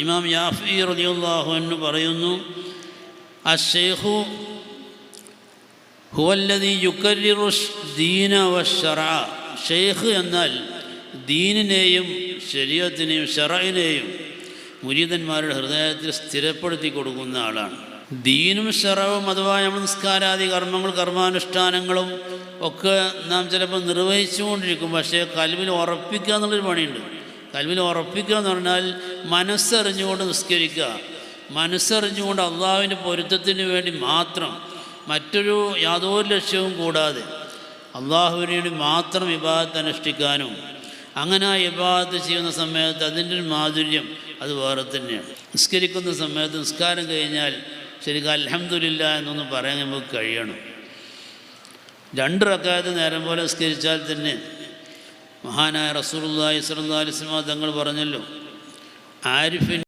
ഇമാം യാഫി റളിയല്ലാഹു അൻഹു പറയുന്നു, അശ്ശൈഖു ഹുവല്ലദീ യുകർരിറു ദീന വശറഅ. ഷെയ്ഖ് എന്നാൽ ദീനിനെയും ശരീഅത്തിനെയും ശറഇനെയും മുരീദന്മാരുടെ ഹൃദയത്തിൽ സ്ഥിരപ്പെടുത്തി കൊടുക്കുന്ന ആളാണ്. ദീനും ശറവും അഥവാ നമ്മൾ നിസ്കാരാദി കർമ്മങ്ങൾ കർമാനുഷ്ഠാനങ്ങളും ഒക്കെ നാം ചിലപ്പോൾ നിർവഹിച്ചുകൊണ്ടിരിക്കും. പക്ഷേ കൽവിൽ ഉറപ്പിക്കുക എന്നുള്ളൊരു പണിയുണ്ട്. കൽവിൽ ഉറപ്പിക്കുക എന്ന് പറഞ്ഞാൽ മനസ്സറിഞ്ഞുകൊണ്ട് നിസ്കരിക്കുക, മനസ്സറിഞ്ഞുകൊണ്ട് അള്ളാഹുവിൻ്റെ പൊരുത്തത്തിന് വേണ്ടി മാത്രം, മറ്റൊരു യാതൊരു ലക്ഷ്യവും കൂടാതെ അള്ളാഹുവിന് വേണ്ടി മാത്രം ഇബാദത്ത് അനുഷ്ഠിക്കാനും, അങ്ങനെ ആ ഇബാദത്ത് ചെയ്യുന്ന സമയത്ത് അതിൻ്റെ ഒരു മാധുര്യം അത് വേറെ തന്നെയാണ്. നിസ്കരിക്കുന്ന സമയത്ത് നിസ്കാരം കഴിഞ്ഞാൽ ശരിക്കും അൽഹംദുലില്ലാ എന്നൊന്ന് പറയാൻ നമുക്ക് കഴിയണം. 2 റക്അത്ത് നേരം പോലെ നിസ്കരിച്ചാൽ തന്നെ മഹാനായ റസൂലുള്ളാഹി സ്വല്ലല്ലാഹു അലൈഹി വസല്ലം തങ്ങൾ പറഞ്ഞല്ലോ, ആരിഫിൻ